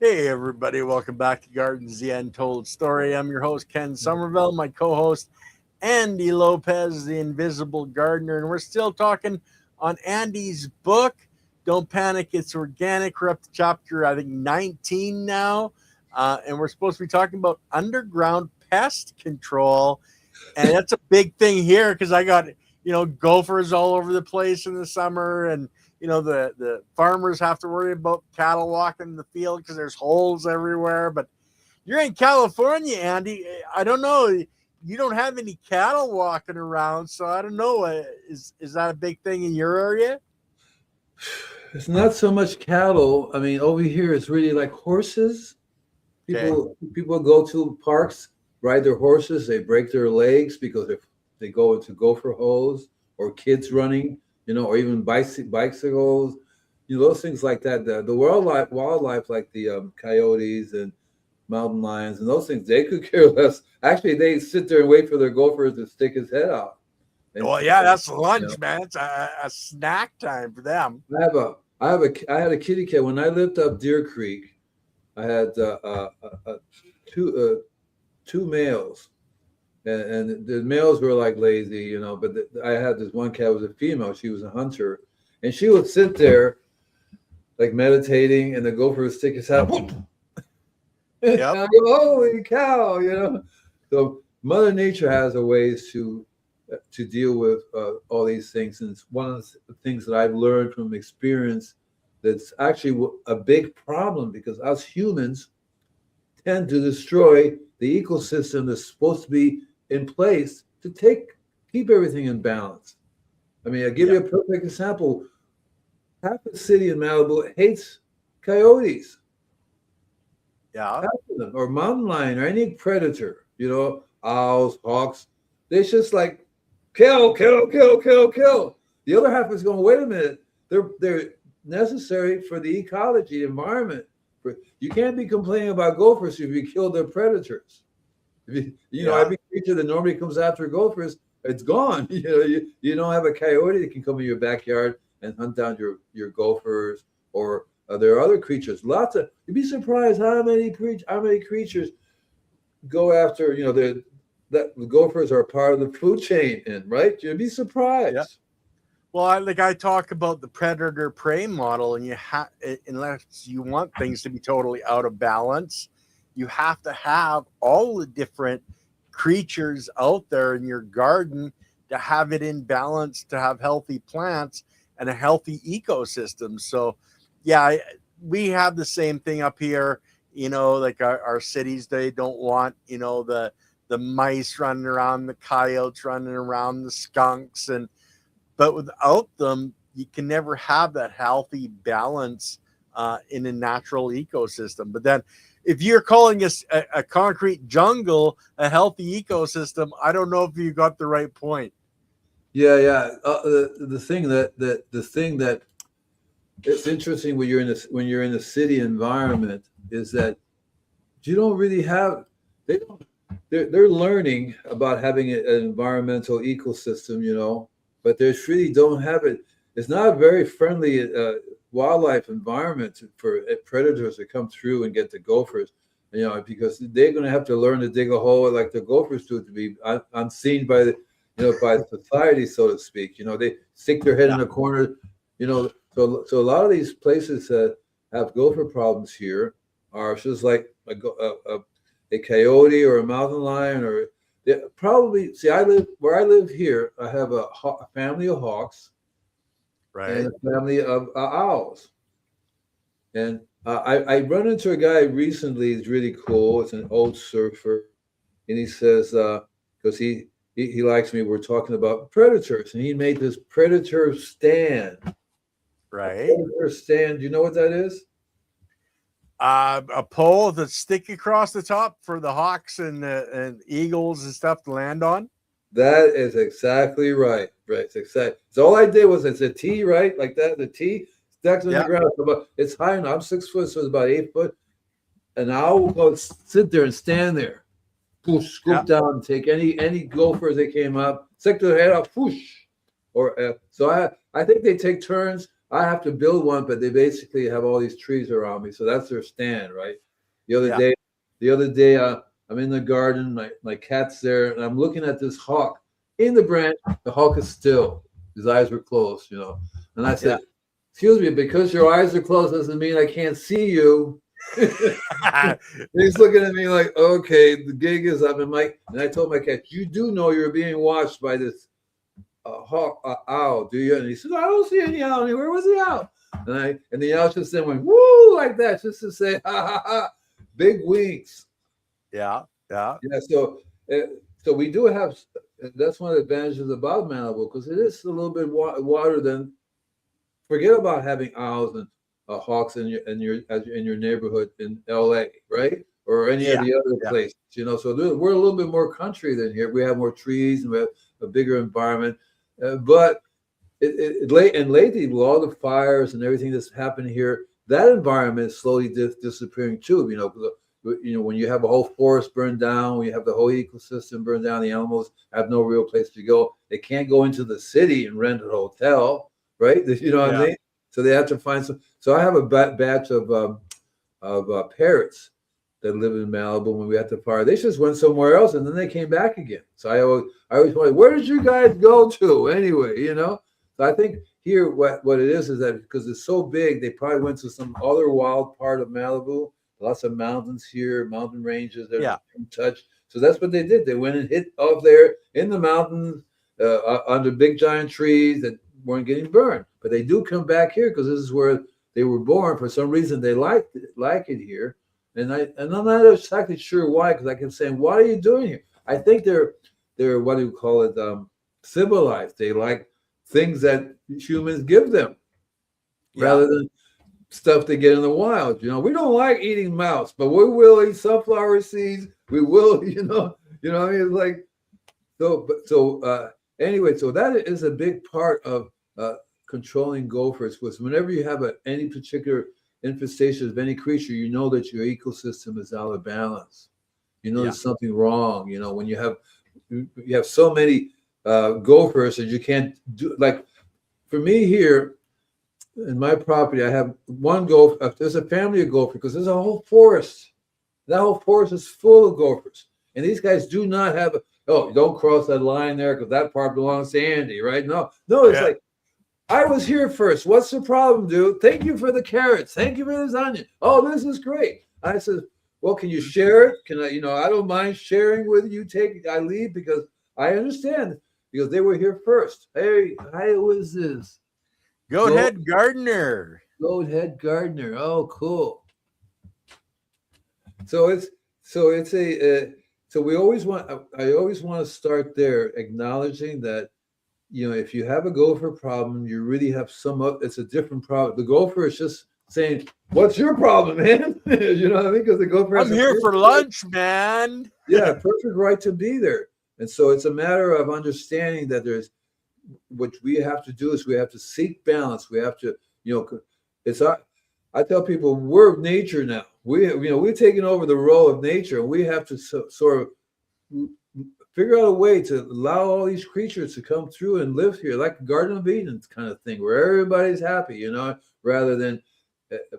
Hey everybody, welcome back to Gardens the Untold Story. I'm your host Ken Somerville, my co-host Andy Lopez, the Invisible Gardener, and we're still talking on Andy's book. Don't panic, it's organic. We're up to chapter I think 19 now, and we're supposed to be talking about underground pest control, and that's a big thing here because I got gophers all over the place in the summer, and the farmers have to worry about cattle walking the field because there's holes everywhere. But you're in California, Andy. I don't know. You don't have any cattle walking around, so I don't know. Is that a big thing in your area? It's not so much cattle. I mean, over here it's really like horses. Okay. People go to parks, ride their horses. They break their legs because if they go into gopher holes, or kids running, or even bicycles, those things like that. The wildlife like the coyotes and mountain lions and those things, they could care less. Actually, they sit there and wait for their gophers to stick his head out. And Well, yeah, that's you know, lunch, man. It's a snack time for them. I had a kitty cat when I lived up Deer Creek. I had two two males, and the males were like lazy, But I had this one cat was a female. She was a hunter, and she would sit there like meditating, and the gopher would stick his head. Whoop! Yep. Holy cow! So Mother Nature has a ways to deal with all these things, and it's one of the things that I've learned from experience that's actually a big problem because us humans tend to destroy the ecosystem that's supposed to be in place to keep everything in balance. I mean, I'll give you a perfect example. Half the city in Malibu hates coyotes, Yeah. half of them, or mountain lion, or any predator, owls, hawks. They just like kill, kill, kill, kill, kill. The other half is going, wait a minute, they're necessary for the ecology, environment. You can't be complaining about gophers if you kill their predators. Every creature that normally comes after gophers, it's gone. You don't have a coyote that can come in your backyard and hunt down your gophers, or there are other creatures. You'd be surprised how many creatures go after. The gophers are part of the food chain, and right, you'd be surprised. Yeah. Well, I talk about the predator prey model, and unless you want things to be totally out of balance, you have to have all the different creatures out there in your garden to have it in balance, to have healthy plants and a healthy ecosystem. So, yeah, we have the same thing up here. Like our cities, they don't want the mice running around, the coyotes running around, the skunks, but without them, you can never have that healthy balance in a natural ecosystem. But then, if you're calling a concrete jungle a healthy ecosystem, I don't know if you got the right point. Yeah, yeah. The thing that it's interesting when you're in a city environment is that you don't really have they don't they're learning about having an environmental ecosystem, but they really don't have it. It's not a very friendly wildlife environment for predators to come through and get the gophers, because they're going to have to learn to dig a hole like the gophers do to be unseen by by society, so to speak. They stick their head in a corner. So a lot of these places that have gopher problems here are just like a coyote or a mountain lion, or probably see. I live here. I have a family of hawks, Right. and a family of owls. And I run into a guy recently. He's really cool. It's an old surfer, and he says because he likes me. We're talking about predators, and he made this predator stand. A Right. predator stand. Do you know what that is? A pole that stick across the top for the hawks and eagles and stuff to land on. That is exactly right. Right. So all I did was it's a T, right? Like that. The T stuck in the Yeah. ground. It's high enough. I'm 6 foot, so it's about 8 foot. And owl will go sit there and stand there. Push, Yeah. scoop down, take any gophers that came up, stick their head up, push. Or so I think they take turns I have to build one, but they basically have all these trees around me, so that's their stand, right? The other Yeah. day, I'm in the garden, my cat's there, and I'm looking at this hawk in the branch. The hawk is still; his eyes were closed, And I Yeah. said, "Excuse me, because your eyes are closed doesn't mean I can't see you." He's looking at me like, "Okay, the gig is up." And I told my cat, "You do know you're being watched by this hawk, owl, do you?" And he said, "I don't see any owl anywhere. Where's the owl?" And the owl just then went woo like that, just to say, "Ha ha ha!" Big wings. Yeah. Yeah. Yeah. So we do have. That's one of the advantages about Malibu because it is a little bit water than. Forget about having owls and hawks in your neighborhood in L.A., right, or any of Yeah. the other Yeah. places. So we're a little bit more country than here. We have more trees and we have a bigger environment, but lately with all the fires and everything that's happened here, that environment is slowly disappearing too. When you have a whole forest burned down, when you have the whole ecosystem burned down, the animals have no real place to go. They can't go into the city and rent a hotel, right? You know what I Yeah. mean? So they have to find some. So I have a batch of parrots that live in Malibu. When we had the fire, they just went somewhere else, and then they came back again. So I always wonder, where did you guys go to anyway? So I think here what it is that because it's so big, they probably went to some other wild part of Malibu. Lots of mountains here, mountain ranges that Yeah. are untouched. So that's what they did. They went and hit up there in the mountains under big giant trees that weren't getting burned. But they do come back here because this is where they were born. For some reason, they like it here, and I'm not exactly sure why. Because I kept saying, "What are you doing here?" I think they're what do you call it? Civilized. They like things that humans give them Yeah. rather than stuff they get in the wild. We don't like eating mouse, but we will eat sunflower seeds. We will, what I mean? It's like anyway, so that is a big part of controlling gophers. Was whenever you have any particular infestation of any creature, you know that your ecosystem is out of balance. You know Yeah. there's something wrong. When you have so many gophers that you can't do. Like for me here in my property, I have one gopher. There's a family of gophers because there's a whole forest. That whole forest is full of gophers, and these guys do not have. Oh, don't cross that line there because that part belongs to Andy, right? No, it's Yeah. like I was here first. What's the problem, dude? Thank you for the carrots. Thank you for this onion. Oh, this is great. I said, well, can you share it? Can I? I don't mind sharing with you. I leave because I understand because they were here first. Hey, hi, who is this? Goat head gardener. Goat head gardener. Oh, cool. So we always want. I always want to start there, acknowledging that if you have a gopher problem, you really have it's a different problem. The gopher is just saying, "What's your problem, man?" You know what I mean? Because the gopher has I'm here for lunch, man. Yeah, perfect right to be there. And so it's a matter of understanding that what we have to do is we have to seek balance. We have to, I tell people we're nature now. We're taking over the role of nature, and we have to sort of figure out a way to allow all these creatures to come through and live here, like Garden of Eden kind of thing, where everybody's happy, rather than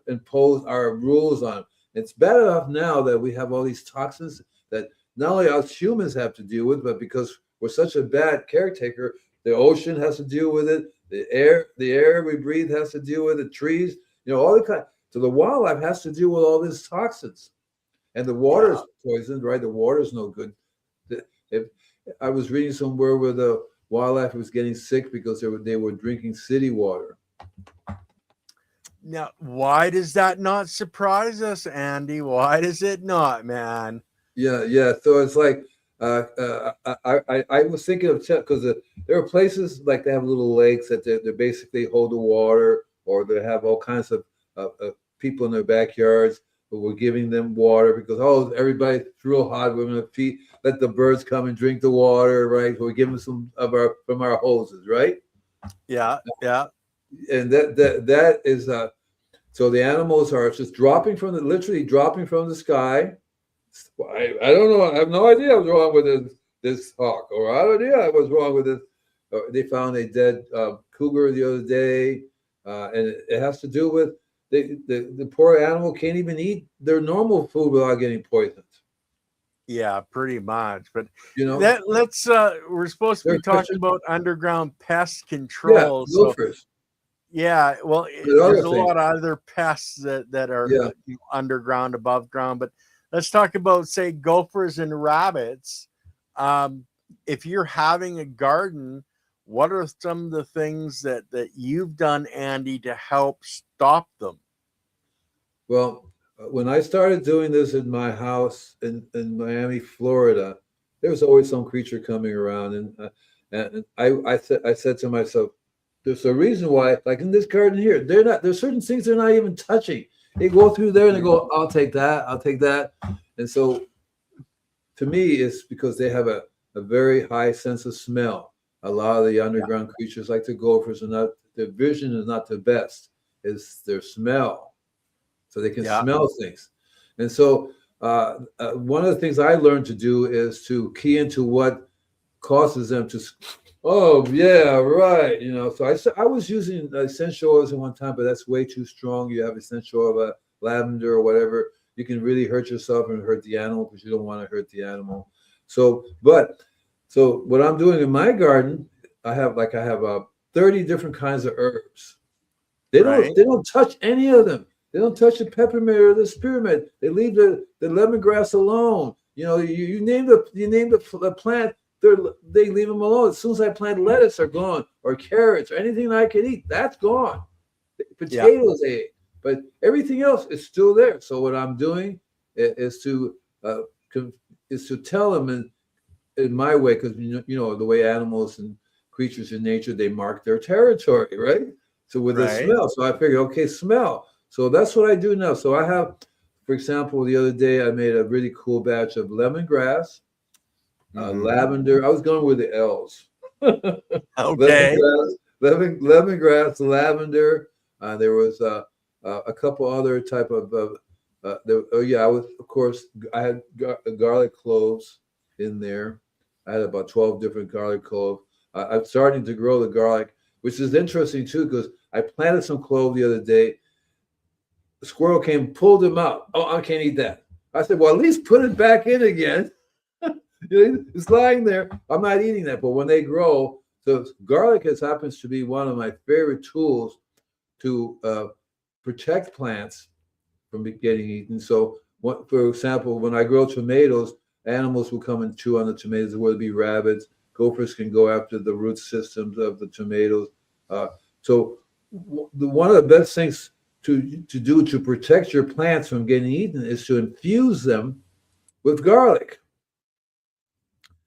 impose our rules on them. It's bad enough now that we have all these toxins that not only us humans have to deal with, but because we're such a bad caretaker, the ocean has to deal with it. The air we breathe has to deal with it. Trees, all the kind. So the wildlife has to deal with all these toxins, and the water is poisoned, right? The water is no good. If I was reading somewhere where the wildlife was getting sick because they were drinking city water. Now, why does that not surprise us, Andy? Why does it not, man? Yeah. So it's like I was thinking of because there are places like they have little lakes that they basically hold the water, or they have all kinds of people in their backyards who were giving them water because everybody's real hot. We're going to let the birds come and drink the water, right? We're giving some from our hoses, right? Yeah. And that is so the animals are just literally dropping from the sky. I don't know. I have no idea what's wrong with this hawk, or I don't know what's wrong with this. They found a dead cougar the other day. and it has to do with the poor animal can't even eat their normal food without getting poisoned. Yeah, pretty much. But You know, let's we're supposed to there are be talking questions. about underground pest Yeah, control. So gophers. yeah, well, But there's other a things. lot of other pests that are Yeah. underground, above ground. But let's talk about, say, gophers and rabbits. Um, if you're having a garden, what are some of the things that you've done, Andy, to help stop them? Well, when I started doing this in my house in Miami, Florida, there was always some creature coming around, and I said to myself, there's a reason why, like in this garden here, they're not. There's certain things they're not even touching. They go through there and they go, I'll take that, I'll take that, and so to me, it's because they have a very high sense of smell. A lot of the Yeah, underground creatures, like the gophers, are not. Their vision is not the best. It's their smell, so they can yeah, smell things. And so, one of the things I learned to do is to key into what causes them to. Oh yeah, right. So I was using essential oils at one time, but that's way too strong. You have essential oil, lavender or whatever. You can really hurt yourself and hurt the animal because you don't want to hurt the animal. So what I'm doing in my garden, I have 30 different kinds of herbs. They don't right. they don't touch any of them. They don't touch the peppermint or the spearmint. They leave the lemongrass alone. You name the plant, they leave them alone. As soon as I plant lettuce, they're gone, or carrots, or anything that I can eat, that's gone. Yeah, Potatoes they ate, but everything else is still there. So what I'm doing is to uh, is to tell them in my way, because the way animals and creatures in nature, they mark their territory, right? So with the right. smell, so I figure, okay, smell. So that's what I do now. So I have, for example, the other day I made a really cool batch of lemongrass, Hmm. lavender. I was going with the L's. Okay. Lemongrass, lemongrass, lavender. There was a couple other type of. Oh yeah, I was, of course, I had garlic cloves in there. I had about 12 different garlic cloves. I'm starting to grow the garlic, which is interesting too, because I planted some clove the other day. The squirrel came, pulled them out. Oh, I can't eat that. I said, well, at least put it back in again. It's lying there. I'm not eating that. But when they grow, so garlic happens to be one of my favorite tools to protect plants from getting eaten. So, for example, when I grow tomatoes, animals will come and chew on the tomatoes, whether it be rabbits. Gophers can go after the root systems of the tomatoes. So, one of the best things to do to protect your plants from getting eaten is to infuse them with garlic.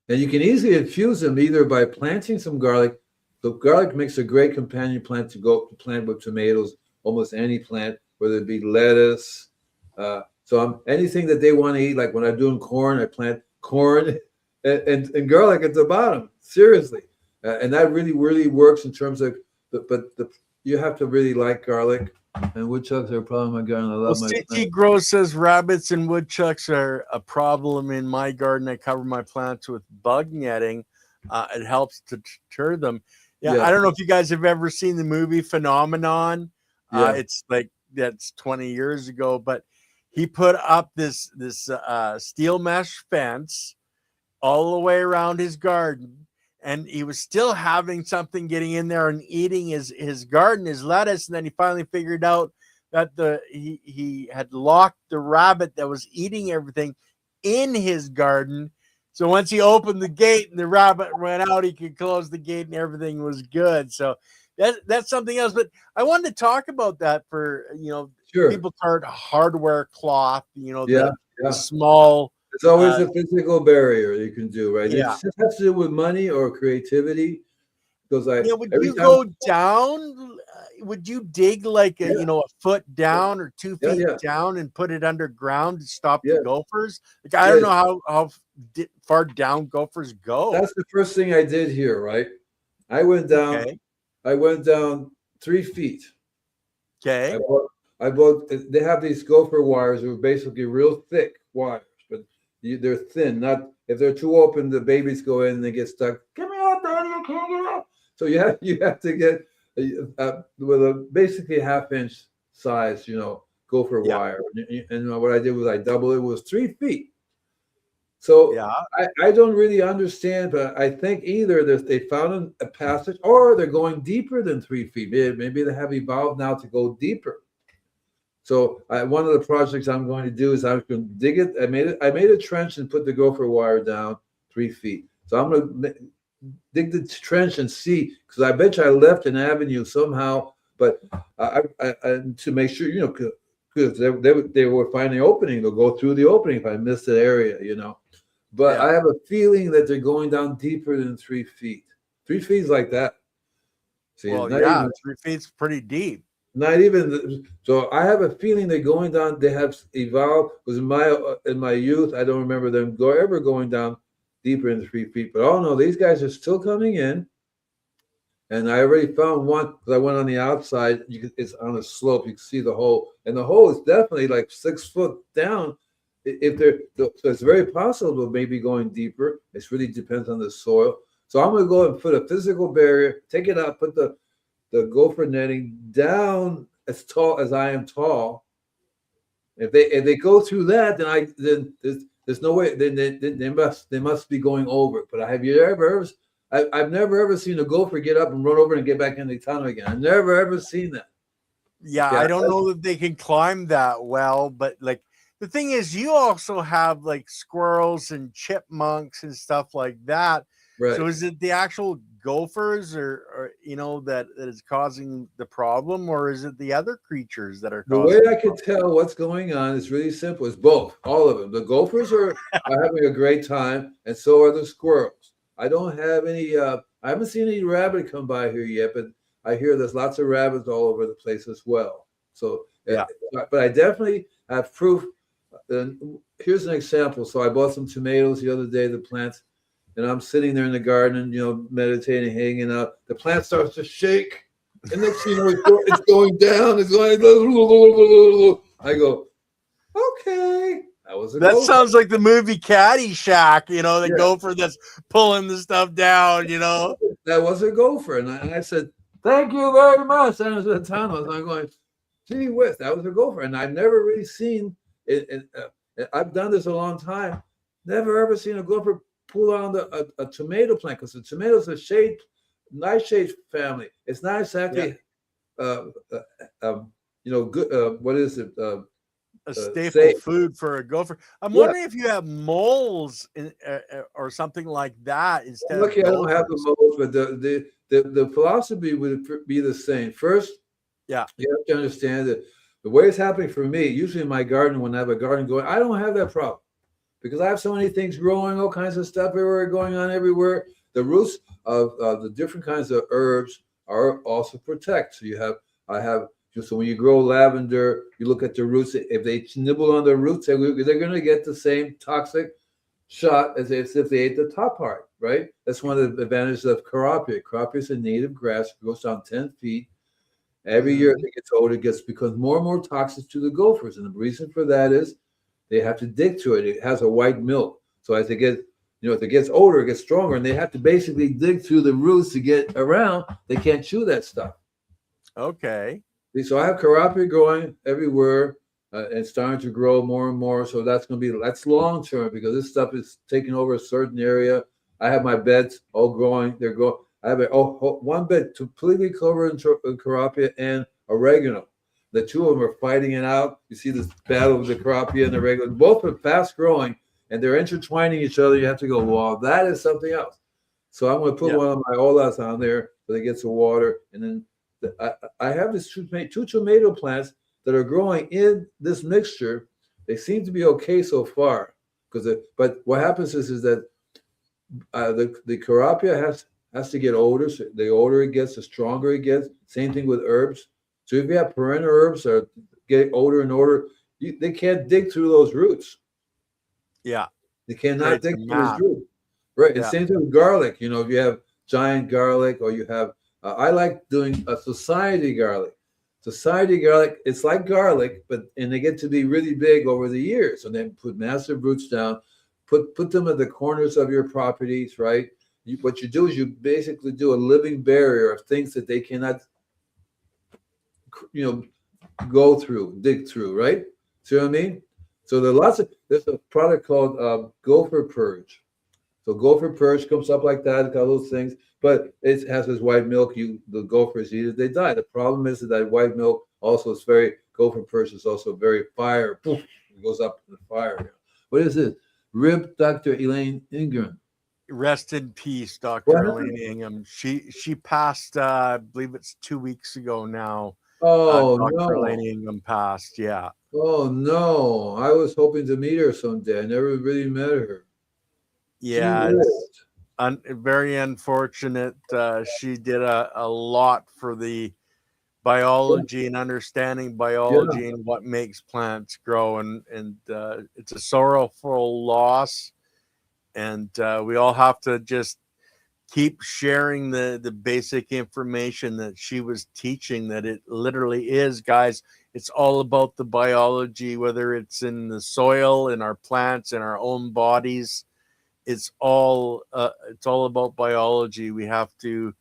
And you can easily infuse them either by planting some garlic. The garlic makes a great companion plant to plant with tomatoes, almost any plant, whether it be lettuce. Anything that they want to eat, like when I'm doing corn, I plant corn and garlic at the bottom. Seriously, and that really really works in terms of. You have to really like garlic, and woodchucks are a problem in my garden. I Well, love my CT plants. Grow says rabbits and woodchucks are a problem in my garden. I cover my plants with bug netting. It helps to deter them. Yeah, I Yeah, don't know if you guys have ever seen the movie Phenomenon. yeah, It's like that's 20 years ago, but he put up this steel mesh fence all the way around his garden, and he was still having something getting in there and eating his garden, his lettuce. And then he finally figured out that he had locked the rabbit that was eating everything in his garden. So once he opened the gate and the rabbit went out, he could close the gate and everything was good. So that's something else. But I wanted to talk about that for sure. people called hardware cloth, Yeah, the yeah. small It's always uh a physical barrier you can do, right? It yeah. just has to do with money or creativity. Because Yeah, would every you time, go down? Would you dig like yeah, a foot yeah, down or two yeah, feet yeah, down and put it underground to stop the yeah, gophers? Like I don't yeah. know how far down gophers go. That's the first thing I did here, right? I went down, Okay, I went down 3 feet. I okay, bought, I bought. They have these gopher wires that are basically real thick wires, but they're thin. Not if they're too open, the babies go in and they get stuck. Get me out, Daddy! I can't get out. So you have to get with a basically half-inch size, gopher Yeah. wire. And what I did was I doubled it. It was 3 feet. So Yeah. I don't really understand, but I think either they found a passage or they're going deeper than 3 feet. Maybe they have evolved now to go deeper. So one of the projects I'm going to do is I'm going to dig it. I made a trench and put the gopher wire down 3 feet. So I'm going to dig the trench and see, because I bet you I left an avenue somehow, but to make sure, because they were finding an opening. They'll go through the opening if I missed an area. But Yeah. I have a feeling that they're going down deeper than 3 feet. 3 feet is like that. See, Well, not yeah, even 3 feet's pretty deep. not even so. I have a feeling they're going down. They have evolved. Because in my youth, I don't remember them ever going down deeper than 3 feet. But oh no, these guys are still coming in. And I already found one because I went on the outside. It's on a slope. You can see the hole, and the hole is definitely like 6 foot down. If they're so, it's very possible maybe going deeper. It really depends on the soil. So I'm going to go and put a physical barrier, take it out, put the gopher netting down as tall as I am tall. If they go through that, then there's no way. Then they must be going over it. But have you ever? I've never ever seen a gopher get up and run over and get back in the tunnel again. I've never ever seen that. Yeah, I don't know if they can climb that well, but like the thing is, you also have like squirrels and chipmunks and stuff like that. Right. So is it the actual gophers or that is causing the problem, or is it the other creatures that are The causing way I can tell what's going on is really simple. It's both, all of them. The gophers are having a great time, and so are the squirrels. I don't have any. I haven't seen any rabbit come by here yet, but I hear there's lots of rabbits all over the place as well. So, Yeah. But I definitely have proof. And here's an example. So I bought some tomatoes the other day, the plants, and I'm sitting there in the garden, meditating, hanging out. The plant starts to shake, and next thing you know, it's going down. It's going. I go, okay. That sounds like the movie Caddyshack, the Yeah. gopher that's pulling the stuff down, That was a gopher. And I said, thank you very much. And I was at the time, I'm going, gee whiz, that was a gopher. And I've never really seen it. I've done this a long time. Never ever seen a gopher pull on a tomato plant, because the tomato is a nightshade family. It's not exactly, good. What is it? A staple food for a gopher. I'm wondering if you have moles or something like that instead. Lucky I don't have the moles, but the philosophy would be the same. First, you have to understand that the way it's happening for me, usually in my garden, when I have a garden going, I don't have that problem because I have so many things growing, all kinds of stuff everywhere going on everywhere. The roots of the different kinds of herbs are also protect. So so when you grow lavender, you look at the roots. If they nibble on the roots, they're going to get the same toxic shot as if they ate the top part, right? That's one of the advantages of carapia. Carapia is a native grass. It goes down 10 feet. Every year as it gets older, it becomes more and more toxic to the gophers. And the reason for that is they have to dig to it. It has a white milk. So as it gets, if it gets older, it gets stronger. And they have to basically dig through the roots to get around. They can't chew that stuff. Okay. So I have carapia growing everywhere and starting to grow more and more. So that's long term, because this stuff is taking over a certain area. I have my beds all growing. They're growing. I have one bed completely covered in carapia and oregano. The two of them are fighting it out. You see this battle of the carapia and the oregano. Both are fast growing and they're intertwining each other. You have to go, wow, that is something else. So I'm going to put one of my olas on there so they get some water, and then I have these two tomato plants that are growing in this mixture. They seem to be okay so far, but what happens is that the carapia has to get older. So the older it gets, the stronger it gets. Same thing with herbs. So if you have perennial herbs that get older and older, they can't dig through those roots. Yeah, they cannot dig through those roots. Right. And same thing with garlic. If you have giant garlic, or you have I like doing a society garlic. Society garlic, it's like garlic, and they get to be really big over the years. And then put massive roots down, put them at the corners of your properties, right? What you do is you basically do a living barrier of things that they cannot go through, dig through, right? See what I mean? So there's a product called Gopher Purge. So Gopher Purge comes up like that, got those things, but it has this white milk. The gophers eat it, they die. The problem is that white milk also is Gopher Purge is also very fire. Poof, it goes up in the fire. What is it? Rib Dr. Elaine Ingram. Rest in peace, What Dr. happened? Elaine Ingham. She passed. I believe it's 2 weeks ago now. Oh Dr. Elaine no. Ingham passed. Yeah, Oh no. I was hoping to meet her someday. I never really met her. Gee yeah. whiz. It's very unfortunate. She did a lot for the biology and understanding Yeah. biology and what makes plants grow, and it's a sorrowful loss. And we all have to just keep sharing the basic information that she was teaching, that it literally is, guys, it's all about the biology, whether it's in the soil, in our plants, in our own bodies. It's all about biology. We have to,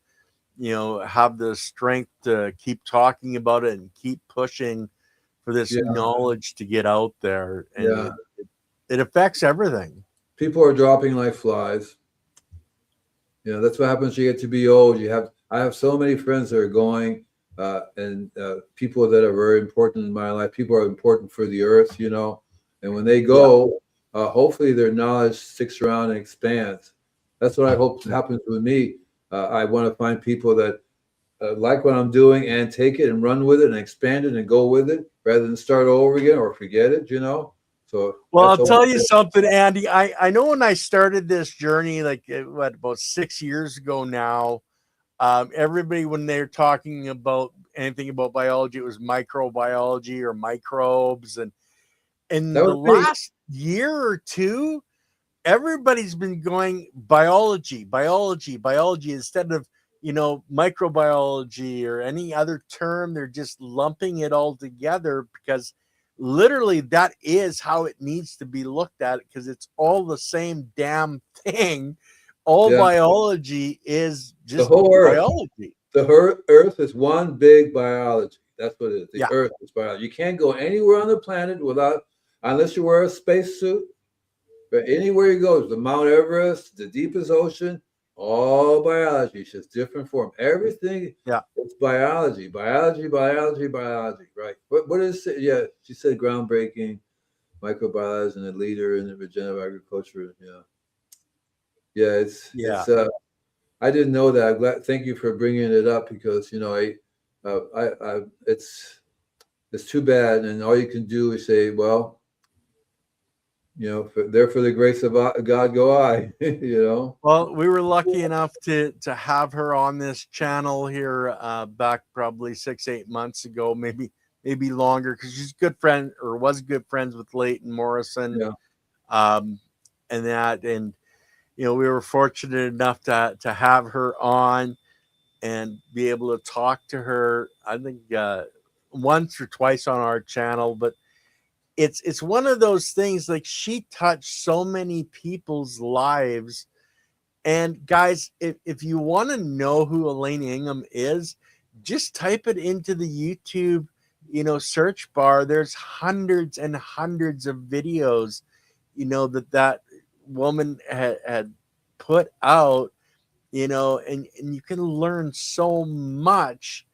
have the strength to keep talking about it and keep pushing for this Yeah. knowledge to get out there, and Yeah. it affects everything. People are dropping like flies. That's what happens when you get to be old. I have so many friends that are going, and people that are very important in my life. People are important for the earth, and when they Yeah. go, hopefully their knowledge sticks around and expands. That's what I hope happens with me. I want to find people that like what I'm doing and take it and run with it and expand it and go with it rather than start over again or forget it, So Well, that's I'll all. tell you something, Andy. I know when I started this journey, like about 6 years ago now, everybody, when they're talking about anything about biology, it was microbiology or microbes. And in That the was me. last year or two, everybody's been going biology, biology, biology instead of, microbiology or any other term. They're just lumping it all together because literally that is how it needs to be looked at, because it's all the same damn thing. All Yeah. biology is The just whole earth. biology. The earth is one big biology. That's what it is. The Yeah. earth is biology. You can't go anywhere on the planet unless you wear a spacesuit. But anywhere you go, the Mount Everest, the deepest ocean, all biology. It's just different form. Everything Yeah. is biology, biology, biology, biology. Right? What is it? Yeah, she said groundbreaking microbiology and a leader in the regenerative agriculture. Yeah, yeah. Yeah. I didn't know that. I'm glad. Thank you for bringing it up because it's too bad, and all you can do is say, well, for the grace of God go I, Well, we were lucky enough to have her on this channel here back probably 6-8 months ago, maybe longer, because she's a good friend, or was good friends with Leighton Morrison, Yeah. um, and we were fortunate enough to have her on and be able to talk to her. I think once or twice on our channel, but it's one of those things, like, she touched so many people's lives. And guys, if you want to know who Elaine Ingham is, just type it into the YouTube, search bar. There's hundreds and hundreds of videos, that woman had put out, and you can learn so much.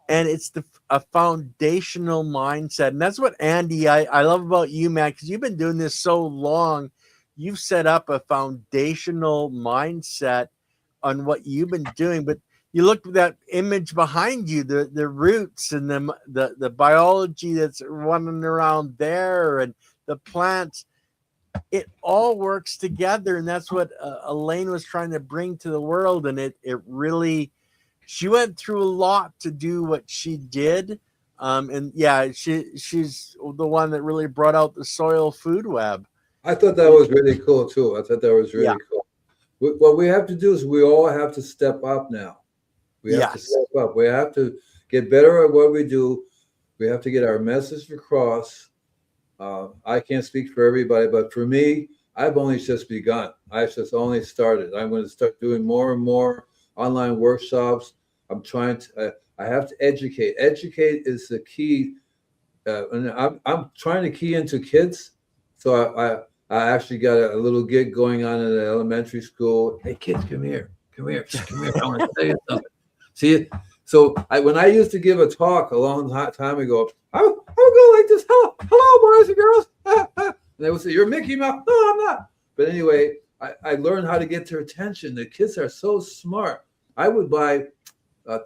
And it's a foundational mindset. And that's what, Andy, I love about you, man, because you've been doing this so long. You've set up a foundational mindset on what you've been doing. But you look at that image behind you, the roots and the biology that's running around there, and the plants. It all works together, and that's what Elaine was trying to bring to the world. And it really, she went through a lot to do what she did. And yeah, she's the one that really brought out the soil food web. I thought that was really cool too. I thought that was Yeah. really cool. What we have to do is we all have to step up now. We have to Yes. step up. We have to get better at what we do. We have to get our message across. I can't speak for everybody, but for me, I've only just begun. I've just only started. I'm going to start doing more and more online workshops. I'm trying to. I have to educate. Educate is the key, and I'm trying to key into kids. So I actually got a little gig going on in the elementary school. Hey kids, come here, come here, come here. I want to tell you something. See, so when I used to give a talk a long time ago, I would go like this. Hello, boys and girls. And they would say, "You're Mickey Mouse." No, I'm not. But anyway, I learned how to get their attention. The kids are so smart. I would buy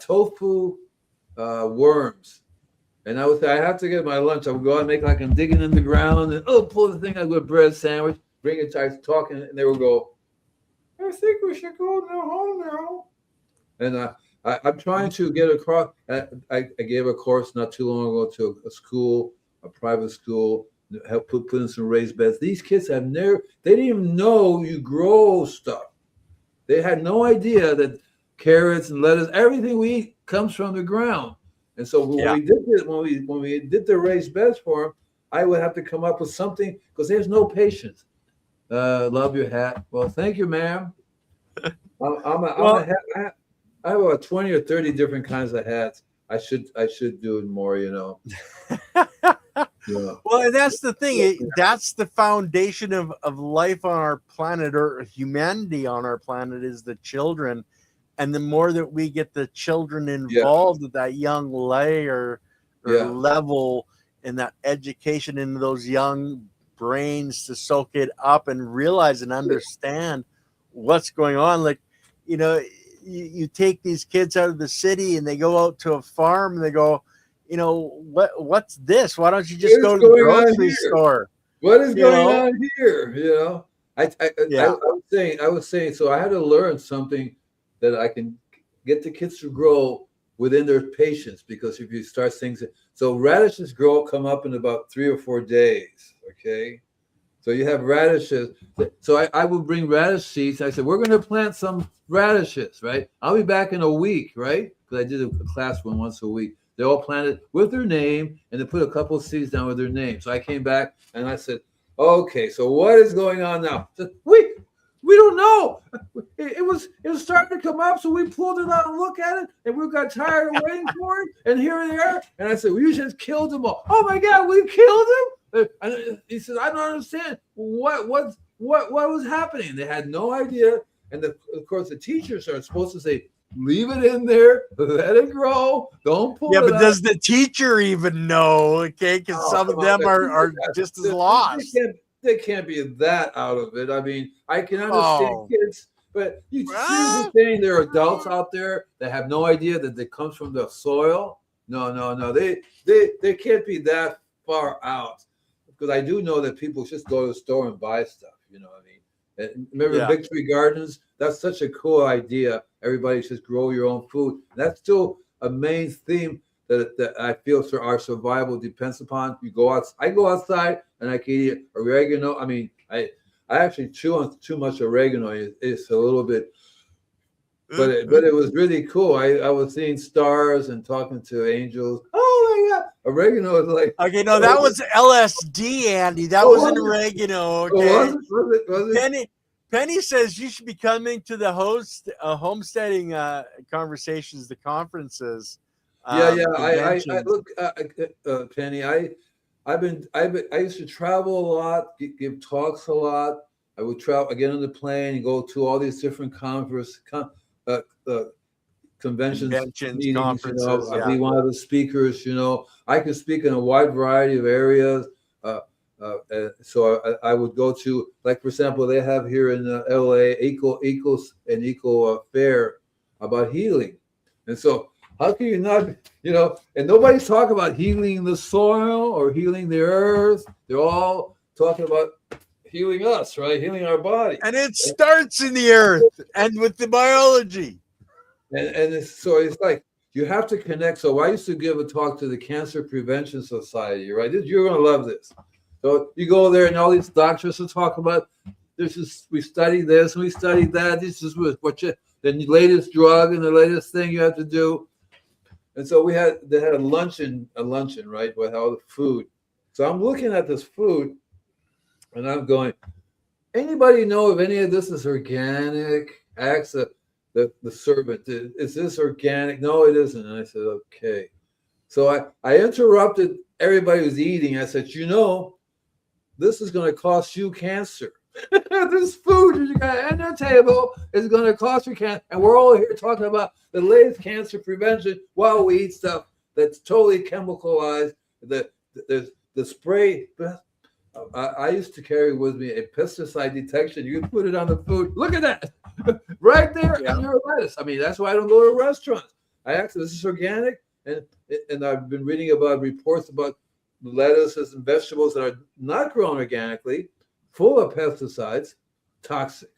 tofu worms. And I would say, I have to get my lunch. I would go out and make like I'm digging in the ground and pull the thing out with a bread sandwich, bring it, I was talking, and they would go, I think we should go home now. And I'm trying to get across. I gave a course not too long ago to a school, a private school, help put in some raised beds. These kids they didn't even know you grow stuff. They had no idea that carrots and lettuce, everything we eat comes from the ground. And so when we did this, when we did the raised beds for them, I would have to come up with something because there's no patience. Love your hat. Well, thank you, ma'am. I have about 20 or 30 different kinds of hats. I should do more, you know. Yeah. Well, and that's the thing. That's the foundation of life on our planet, or humanity on our planet, is the children. And the more that we get the children involved at that young layer or level, in that education into those young brains to soak it up and realize and understand what's going on. Like, you know, you take these kids out of the city and they go out to a farm and they go, you know, what's this? Why don't you just go to the grocery store? What is going on here? You know, I was saying, so I had to learn something that I can get the kids to grow within their patience, because if you start things, so radishes come up in about 3 or 4 days. Okay. So you have radishes. So I would bring radish seeds. I said, we're going to plant some radishes, right? I'll be back in a week, right? Because I did a class once a week. They all planted with their name, and they put a couple of seeds down with their name. So I came back and I said, okay, so what is going on now? Said, we don't know. It was starting to come up, so we pulled it out and looked at it, and we got tired of waiting for it. And here they are. And I said, we just killed them all. Oh my God, we killed them. And he said, I don't understand what was happening. They had no idea. And of course, the teachers are supposed to say, leave it in there, let it grow, don't pull it out. But does the teacher even know? Okay, because some of them are just as lost. They can't be that out of it. I mean, I can understand kids, but you're saying there are adults out there that have no idea that it comes from the soil. No. They can't be that far out, because I do know that people just go to the store and buy stuff. You know what I mean? And remember Victory Gardens? That's such a cool idea. Everybody just grow your own food. That's still a main theme that I feel our survival depends upon. You go out. I go outside and I can eat oregano. I mean, I actually chew on too much oregano. It's a little bit, but it was really cool. I was seeing stars and talking to angels. Oh my God, oregano is like. Okay, no, that was LSD, Andy. That wasn't oregano. Okay, was it? Penny says you should be coming to the homesteading conversations, the conferences. I look, Penny. I used to travel a lot, give talks a lot. I would travel, get on the plane and go to all these different conventions, meetings, conferences. I'd be one of the speakers. You know, I could speak in a wide variety of areas. So I would go to, like, for example, they have here in LA Eco Fair about healing, and so. How can you not, and nobody's talking about healing the soil or healing the earth. They're all talking about healing us, right? Healing our body. And it starts in the earth and with the biology. And so it's like, you have to connect. So I used to give a talk to the Cancer Prevention Society, right? You're going to love this. So you go there and all these doctors will talk about, we studied this and we studied that. This is the latest drug and the latest thing you have to do. And so they had a luncheon, right, with all the food. So I'm looking at this food and I'm going, anybody know if any of this is organic? the servant, is this organic? No, it isn't. And I said, okay. So I interrupted everybody who's eating. I said, this is going to cost you cancer. This food that you got on your table is going to cost you cancer. And we're all here talking about the latest cancer prevention while we eat stuff that's totally chemicalized. The spray. I used to carry with me a pesticide detection. You can put it on the food. Look at that. Right there on your lettuce. I mean, that's why I don't go to restaurants. I asked, is this organic? And I've been reading about reports about lettuces and vegetables that are not grown organically, full of pesticides, toxic.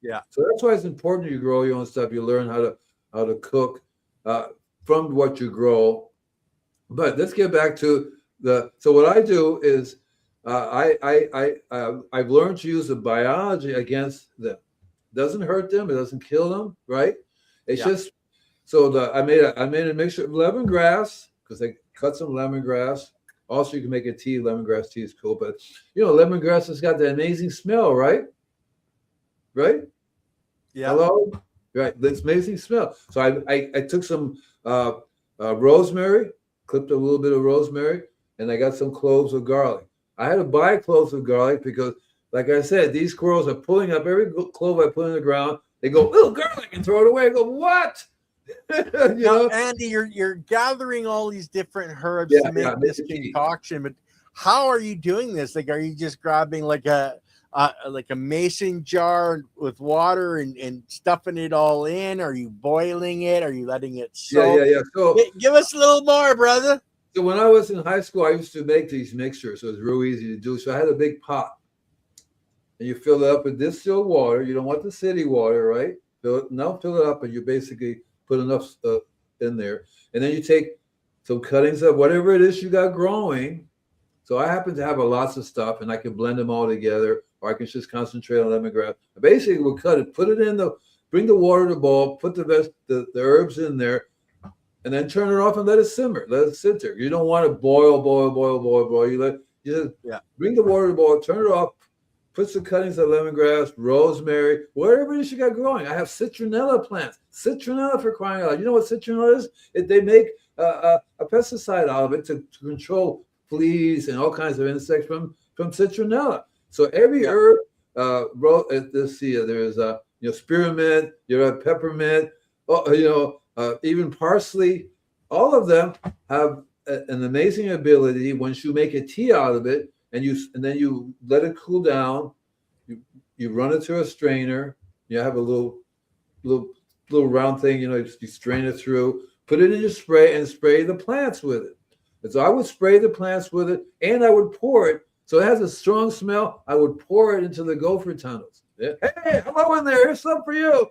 Yeah. So that's why it's important you grow your own stuff. You learn how to cook from what you grow. But let's get back to so what I do is I've learned to use the biology against them. It doesn't hurt them. It doesn't kill them. Right. It's just so I made a mixture of lemongrass because I cut some lemongrass. Also, you can make a tea. Lemongrass tea is cool, but lemongrass has got that amazing smell, right? Right? Yeah. Hello. Right. This amazing smell. So I took some rosemary, clipped a little bit of rosemary, and I got some cloves of garlic. I had to buy cloves of garlic because, like I said, these squirrels are pulling up every clove I put in the ground. They go, "Oh, garlic," and throw it away. I go, "What?" Now, Andy, you're gathering all these different herbs to make this concoction, but how are you doing this? Like, are you just grabbing like a mason jar with water and stuffing it all in? Are you boiling it? Are you letting it soak? Yeah. So give us a little more, brother. So when I was in high school, I used to make these mixtures, so it was real easy to do. So I had a big pot, and you fill it up with distilled water. You don't want the city water, right? Fill it up, and you basically put enough stuff in there. And then you take some cuttings of whatever it is you got growing. So I happen to have lots of stuff, and I can blend them all together, or I can just concentrate on lemongrass. I basically will cut it, put it in bring the water to boil, put the herbs in there, and then turn it off and let it simmer. Let it sit there. You don't want to boil. You just bring the water to boil, turn it off, put some cuttings of lemongrass, rosemary, whatever it is you got growing. I have citronella plants. Citronella, for crying out loud. You know what citronella is? They make a pesticide out of it to control fleas and all kinds of insects from citronella. So every herb, let's see, there's spearmint, you have peppermint, even parsley. All of them have an amazing ability. Once you make a tea out of it, and then you let it cool down, you run it through a strainer. You have a little round thing, you strain it through, put it in your spray, and spray the plants with it. And so I would spray the plants with it, and I would pour it. So it has a strong smell. I would pour it into the gopher tunnels. Hey, hello in there. Here's some for you.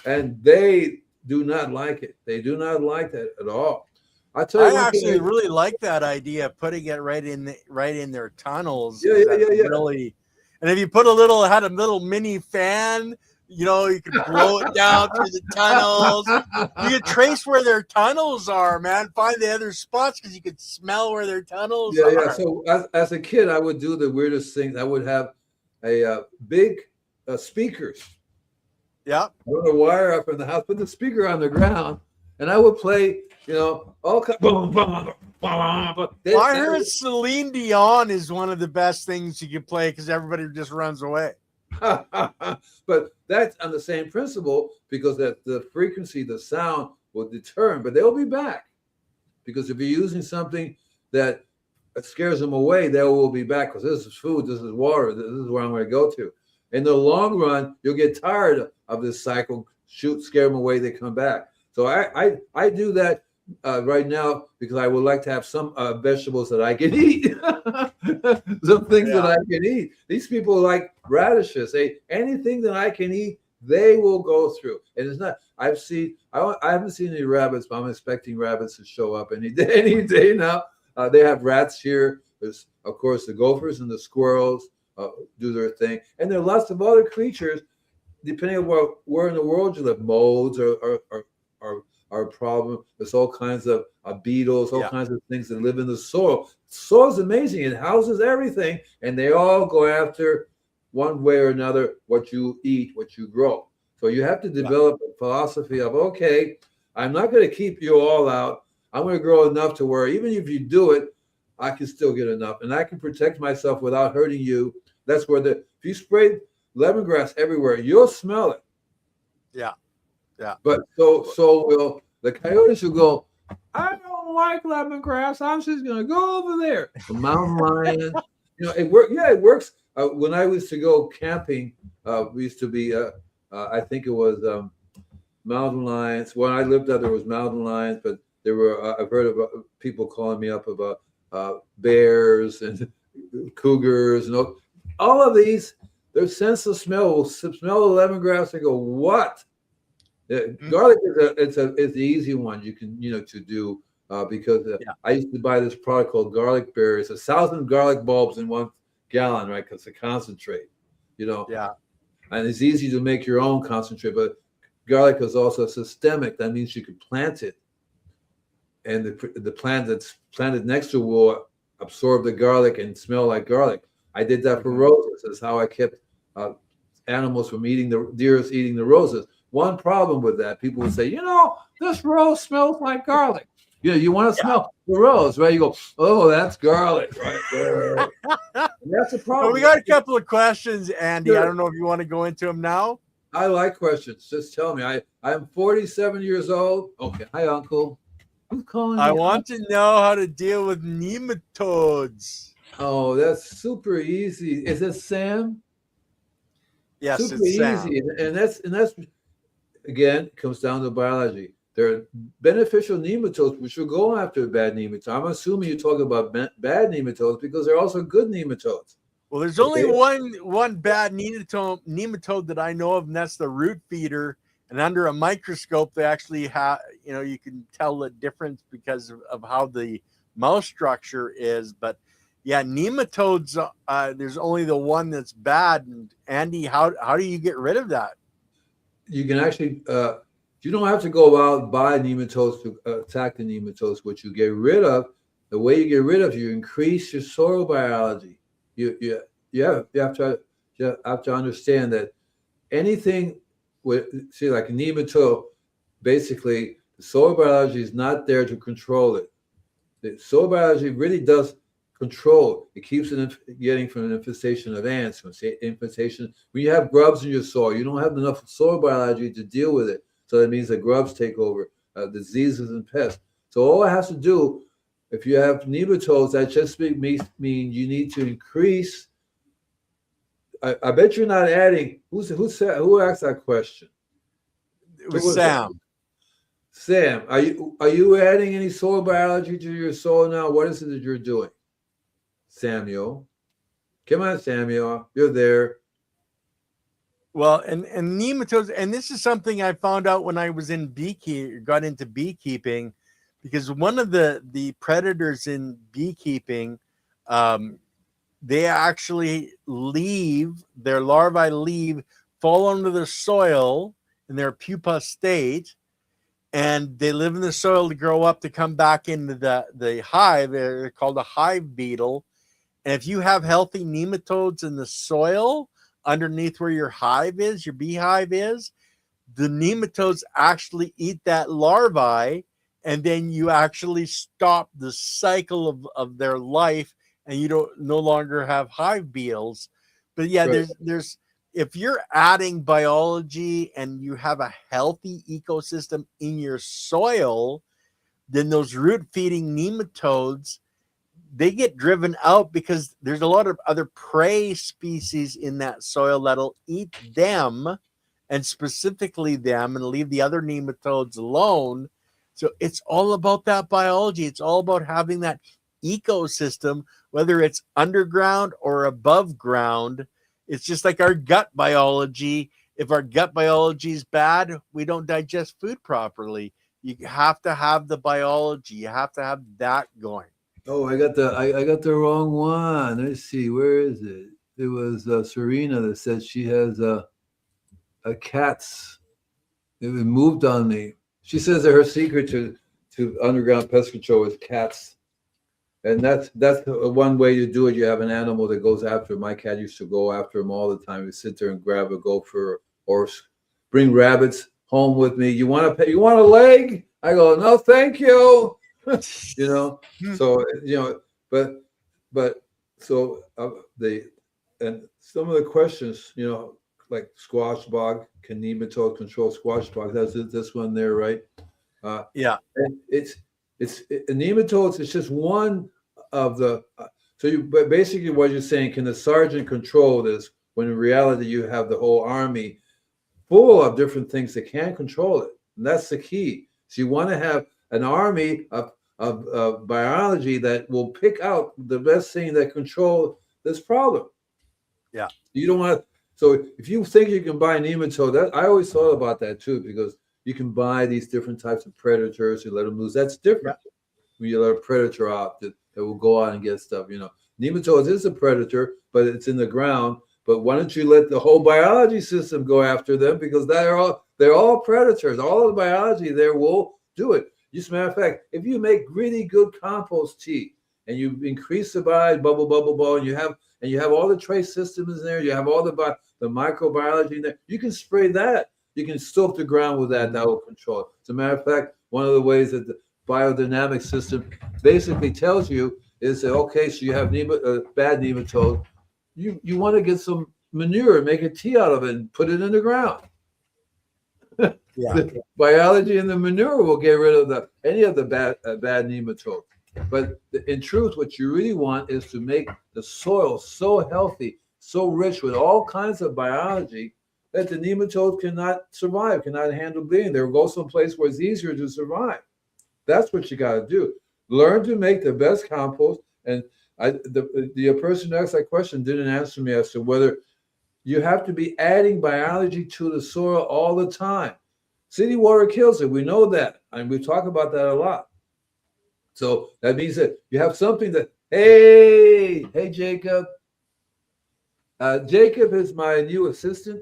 And they do not like it. They do not like that at all. I actually really like that idea of putting it right in their tunnels. Yeah. Really, and if you put a little mini fan, you can blow it down through the tunnels. You can trace where their tunnels are, man. Find the other spots because you could smell where their tunnels are. Yeah. So as a kid, I would do the weirdest things. I would have a big speakers. Yeah. Run a wire up in the house, put the speaker on the ground, and I would play, all kinds. Boom, boom, boom. I heard Celine Dion is one of the best things you can play because everybody just runs away. But that's on the same principle because the frequency, the sound will deter them, but they'll be back. Because if you're using something that scares them away, they will be back because this is food, this is water, this is where I'm going to go to. In the long run, you'll get tired of this cycle. Scare them away, they come back. So I do that right now because I would like to have some vegetables that I can eat. Some things that I can eat. These people like radishes. Anything that I can eat, they will go through. And it's not. I haven't seen any rabbits, but I'm expecting rabbits to show up any day now. They have rats here. There's of course the gophers and the squirrels do their thing, and there are lots of other creatures. Depending on where in the world you live, moles are a problem. There's all kinds of beetles, all kinds of things that live in the soil. Soil is amazing. It houses everything, and they all go after one way or another what you eat, what you grow. So you have to develop a philosophy of, okay, I'm not going to keep you all out. I'm going to grow enough to where even if you do it, I can still get enough, and I can protect myself without hurting you. That's where if you spray lemongrass everywhere, you'll smell it. Yeah. Yeah. But so will the coyotes will go, I don't like lemongrass. I'm just gonna go over there. The mountain lion, it works. Yeah, it works. When I used to go camping, we used to be. I think it was mountain lions. When I lived there was mountain lions, but there were. I've heard about people calling me up about bears and cougars and all of these. Their sense of smell will smell the lemongrass and go, what? Garlic is the easy one you can to do because I used to buy this product called garlic berries, 1,000 garlic bulbs in 1 gallon, right? Because it's a concentrate, Yeah. and it's easy to make your own concentrate. But garlic is also systemic. That means you can plant it, and the plant that's planted next to it will absorb the garlic and smell like garlic. I did that for roses. That's how I kept animals from eating the deers eating the roses. One problem with that, people would say, this rose smells like garlic. You want to smell the rose, right? You go, oh, that's garlic right there. That's a problem. Well, we got a couple of questions, Andy. Sure. I don't know if you want to go into them now. I like questions. Just tell me. I'm 47 years old. Okay. Hi, Uncle. Who's calling me? I want to know how to deal with nematodes. Oh, that's super easy. Is it Sam? Yes, super it's Sam. easy. And that's again, it comes down to biology. There are beneficial nematodes which will go after bad nematodes. I'm assuming you're talking about bad nematodes because there are also good nematodes. Well, there's only one bad nematode that I know of, and that's the root feeder. And under a microscope, they actually have, you can tell the difference because of how the mouse structure is. But yeah, nematodes, there's only the one that's bad. And Andy, how do you get rid of that? You can actually, you don't have to go out and buy nematodes to attack the nematodes. What you get rid of, the way you get rid of, you increase your soil biology. You have to understand that anything with, like a nematode, basically the soil biology is not there to control it. The soil biology really does control. It keeps it getting from an infestation of ants, from infestation. When you have grubs in your soil, you don't have enough soil biology to deal with it. So that means the grubs take over, diseases and pests. So all it has to do, if you have nematodes, that just mean you need to increase. I bet you're not adding. Who asked that question? It was Sam. Sam, are you adding any soil biology to your soil now? What is it that you're doing? Samuel. Come on, Samuel. You're there. Well, and nematodes, and this is something I found out when I was got into beekeeping, because one of the predators in beekeeping, they actually their larvae fall into the soil in their pupa state, and they live in the soil to grow up to come back into the hive. They're called a hive beetle. And if you have healthy nematodes in the soil underneath where your beehive is, the nematodes actually eat that larvae, and then you actually stop the cycle of their life, and you no longer have hive beetles. But yeah, Right. there's if you're adding biology and you have a healthy ecosystem in your soil, then those root feeding nematodes, they get driven out because there's a lot of other prey species in that soil that'll eat them, and specifically them, and leave the other nematodes alone. So it's all about that biology. It's all about having that ecosystem, whether it's underground or above ground. It's just like our gut biology. If our gut biology is bad, we don't digest food properly. You have to have the biology. You have to have that going. Oh, I got the wrong one. Let's see, where is it? It was Serena that said she has a cat's. It was moved on me. She says that her secret to underground pest control is cats, and that's one way to do it. You have an animal that goes after him. My cat used to go after him all the time. He'd sit there and grab a gopher or bring rabbits home with me. You want to pay? You want a leg? I go, no, thank you. You know, so but so they and some of the questions, like squash bog, can nematode control squash bog? That's this one there, right? Yeah. And it's nematodes. It's just one of the. But basically, what you're saying, can the sergeant control this? When in reality, you have the whole army full of different things that can control it. And that's the key. So you want to have an army of biology that will pick out the best thing that control this problem. Yeah. You don't want to. So if you think you can buy nematode, I always thought about that too, because you can buy these different types of predators and let them loose. That's different. Yeah. When you let a predator out that will go out and get stuff. Nematodes is a predator, but it's in the ground. But why don't you let the whole biology system go after them? Because they're all predators. All of the biology there will do it. Just a matter of fact, if you make really good compost tea and you increase the bubble, and you have all the trace systems in there, you have all the microbiology in there, you can spray that. You can soak the ground with that. That will control it. As a matter of fact, one of the ways that the biodynamic system basically tells you is that, okay, so you have bad nematode. You want to get some manure, make a tea out of it, and put it in the ground. Yeah. The biology in the manure will get rid of any of the bad nematode. But in truth, what you really want is to make the soil so healthy, so rich with all kinds of biology that the nematode cannot survive, cannot handle being. They will go someplace where it's easier to survive. That's what you got to do. Learn to make the best compost. And the person who asked that question didn't answer me as to whether you have to be adding biology to the soil all the time. City water kills it. We know that. And we talk about that a lot. So that means that you have something that, hey, Jacob. Jacob is my new assistant.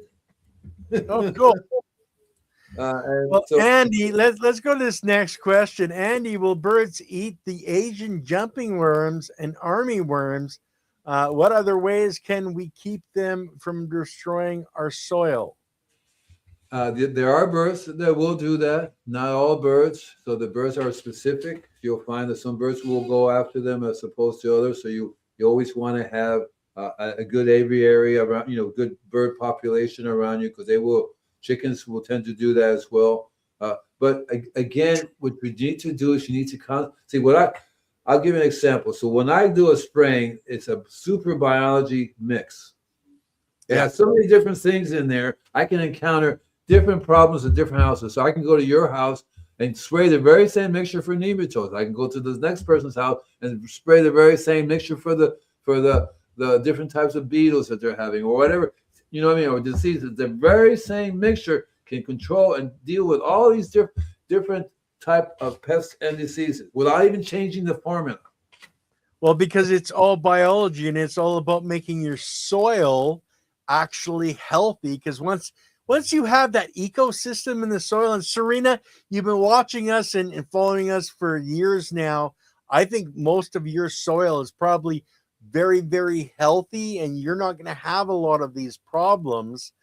Oh, cool. Andy, let's go to this next question. Andy, will birds eat the Asian jumping worms and army worms? What other ways can we keep them from destroying our soil? There are birds that will do that. Not all birds. So the birds are specific. You'll find that some birds will go after them as opposed to others. So you always want to have a good aviary around, good bird population around you, because chickens will tend to do that as well. But again, what we need to do is you need to see I'll give you an example. So when I do a spraying, it's a super biology mix. It has so many different things in there. I can encounter different problems in different houses. So I can go to your house and spray the very same mixture for nematodes. I can go to the next person's house and spray the very same mixture for the different types of beetles that they're having, or whatever, or diseases. The very same mixture can control and deal with all these different type of pests and diseases without even changing the formula. Well, because it's all biology and it's all about making your soil actually healthy. Because once you have that ecosystem in the soil, and Serena, you've been watching us and following us for years now. I think most of your soil is probably very, very healthy, and you're not going to have a lot of these problems.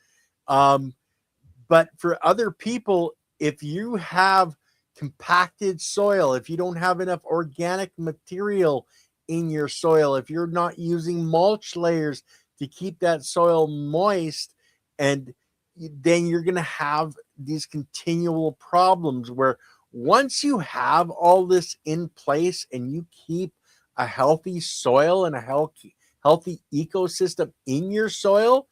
But for other people, if you have compacted soil, if you don't have enough organic material in your soil, if you're not using mulch layers to keep that soil moist, and then you're going to have these continual problems where once you have all this in place and you keep a healthy soil and a healthy ecosystem in your soil,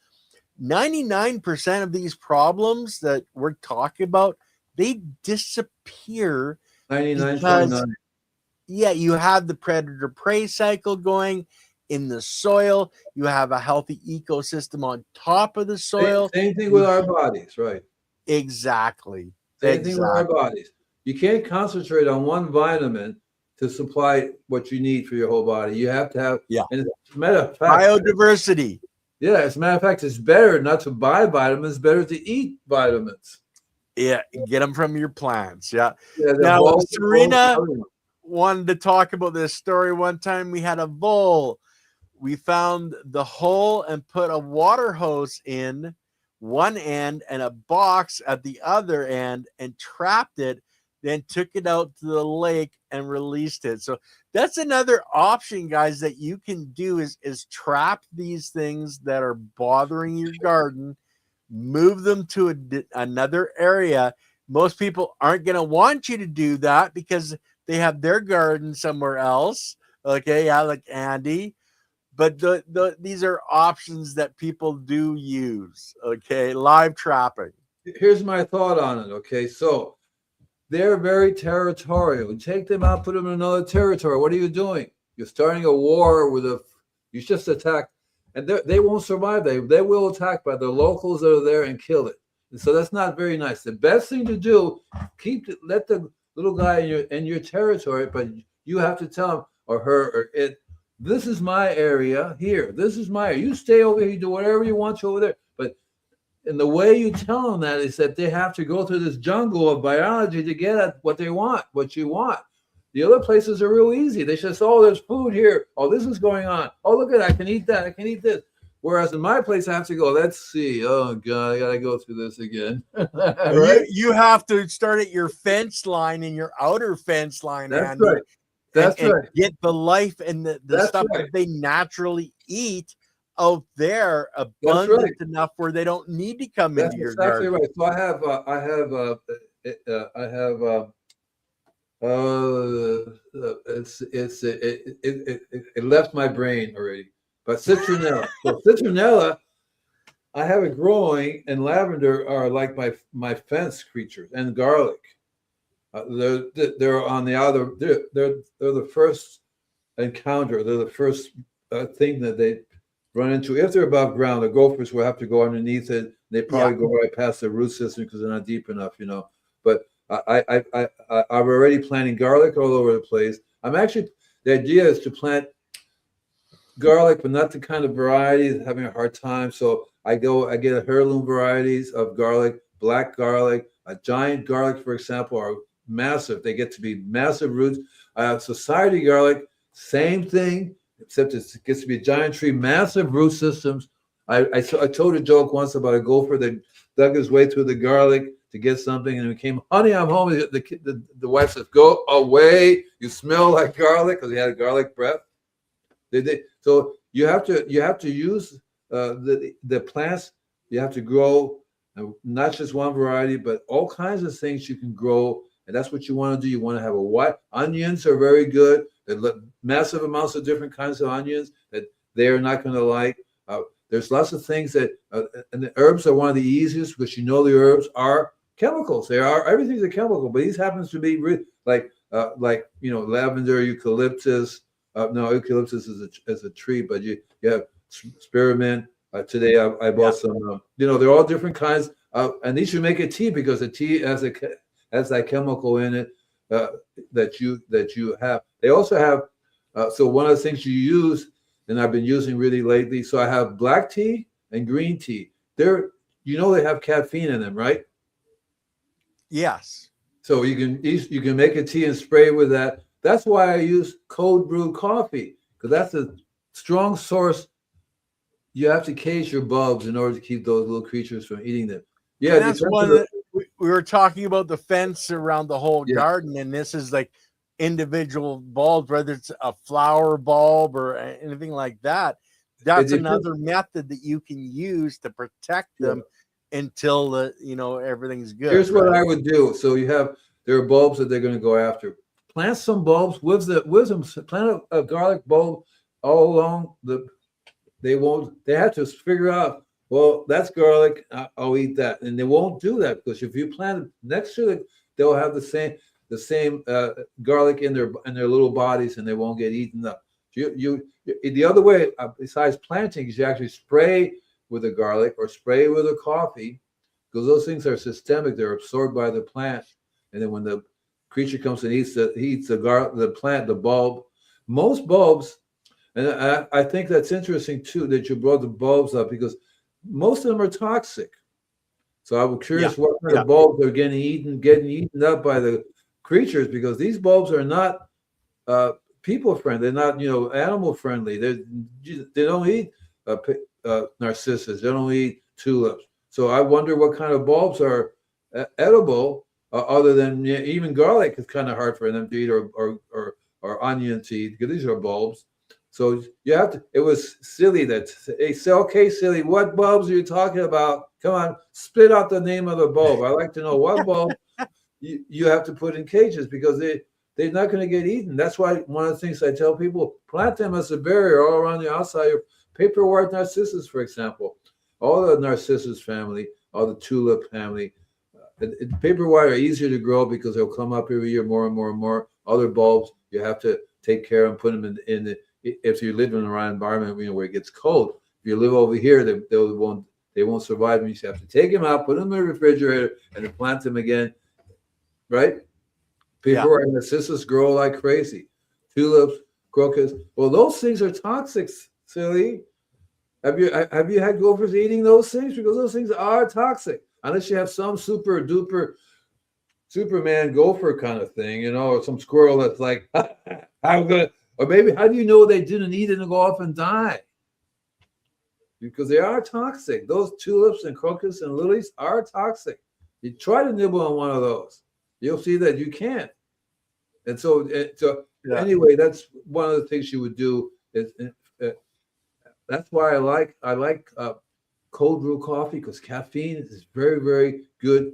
99% of these problems that we're talking about, they disappear. 99.9. Yeah, you have the predator-prey cycle going in the soil. You have a healthy ecosystem on top of the soil. Same thing with our bodies, right? Exactly. Same thing with our bodies. You can't concentrate on one vitamin to supply what you need for your whole body. You have to have, and as a matter of fact, biodiversity. Yeah, as a matter of fact, it's better not to buy vitamins, better to eat vitamins. Yeah, get them from your plants. Yeah. Yeah. Now, Serena wanted to talk about this story. One time we had a vole. We found the hole and put a water hose in one end and a box at the other end and trapped it, then took it out to the lake and released it. So that's another option, guys, that you can do is trap these things that are bothering your garden, move them to another area. Most people aren't going to want you to do that because they have their garden somewhere else. Okay, yeah, like Andy. But these are options that people do use. Okay, live trapping. Here's my thought on it. Okay, so they're very territorial. You take them out, put them in another territory. What are you doing? You're starting a war with a. You just attack, and they won't survive. They will attack by the locals that are there and kill it. And so that's not very nice. The best thing to do, let the little guy in your territory, but you have to tell him or her or it. This is my area here. This is my area. You stay over here. You do whatever you want to over there. But and the way you tell them that is that they have to go through this jungle of biology to get at what they want, what you want. The other places are real easy. They just, oh, there's food here. Oh, this is going on. Oh, look at that. I can eat that. I can eat this. Whereas in my place, I have to go, let's see. Oh, God, I got to go through this again. Right? You have to start at your fence line and your outer fence line. That's Andy, right. That's and right. get the life and the stuff that they naturally eat out there abundant enough where they don't need to come into your garden. Right. So it left my brain already. But citronella. So citronella, I have it growing, and lavender are like my fence creatures, and garlic. They're on the outer. They're the first encounter. They're the first thing that they run into. If they're above ground, the gophers will have to go underneath it. They probably go right past the root system because they're not deep enough, But I'm already planting garlic all over the place. The idea is to plant garlic, but not the kind of variety that's having a hard time. So I get heirloom varieties of garlic, black garlic, a giant garlic, for example, are massive. They get to be massive roots. Society garlic, same thing, except it gets to be a giant tree, massive root systems. I told a joke once about a gopher that dug his way through the garlic to get something, and he came, honey, I'm home. The wife says, go away. You smell like garlic, because he had a garlic breath. So you have to use the plants. You have to grow not just one variety, but all kinds of things you can grow, and that's what you want to do. You want to have onions are very good. Massive amounts of different kinds of onions that they are not going to like. There's lots of things that, and the herbs are one of the easiest because the herbs are chemicals. Everything's a chemical, but these happens to be like lavender, eucalyptus. No, eucalyptus is a tree, but you have spearmint. Today I bought some. They're all different kinds, and these should make a tea because the tea has that chemical in it that you have. They also have. So one of the things you use, and I've been using really lately. So I have black tea and green tea. They have caffeine in them, right? Yes. So you can make a tea and spray with that. That's why I use cold brew coffee, because that's a strong source. You have to cage your bulbs in order to keep those little creatures from eating them. Yeah, and that's one that we were talking about, the fence around the whole garden, and this is like individual bulbs, whether it's a flower bulb or anything like that. That's another method that you can use to protect them until everything's good. Here's what I would do. So there are bulbs that they're going to go after. Plant some bulbs with them. Plant a garlic bulb all along They have to figure out, well, that's garlic, I'll eat that. And they won't do that, because if you plant it next to it, they'll have the same garlic in their little bodies, and they won't get eaten up. The other way, besides planting, is you actually spray with the garlic or spray with the coffee, because those things are systemic. They're absorbed by the plant. And then when the creature comes and eats the plant, the bulb, most bulbs. And I think that's interesting too, that you brought the bulbs up, because most of them are toxic. So I was curious what kind of bulbs are getting eaten up by the creatures, because these bulbs are not people friendly. They're not animal friendly. They don't eat narcissus. They don't eat tulips. So I wonder what kind of bulbs are edible, other than even garlic is kind of hard for them to eat, or onion to eat, because these are bulbs. So you have to. It was silly that they say, "Okay, silly, what bulbs are you talking about? Come on, spit out the name of the bulb. I like to know what bulb you have to put in cages, because they're not going to get eaten." That's why one of the things I tell people: plant them as a barrier all around the outside. Paper white narcissus, for example, all the narcissus family, all the tulip family. Paper white are easier to grow because they'll come up every year more and more and more. Other bulbs, you have to take care and put them in the. If you live in the right environment, where it gets cold. If you live over here, they won't survive. You just have to take them out, put them in the refrigerator, and then plant them again. Right? Paper white narcissus grow like crazy. Tulips, crocus. Well, those things are toxic, silly. Have you had gophers eating those things? Because those things are toxic. Unless you have some super duper Superman gopher kind of thing, or some squirrel that's like, I'm gonna, or maybe how do you know they didn't eat it and go off and die? Because they are toxic. Those tulips and crocus and lilies are toxic. You try to nibble on one of those, you'll see that you can't. And so anyway, that's one of the things you would do. That's why I like cold brew coffee, because caffeine is very, very good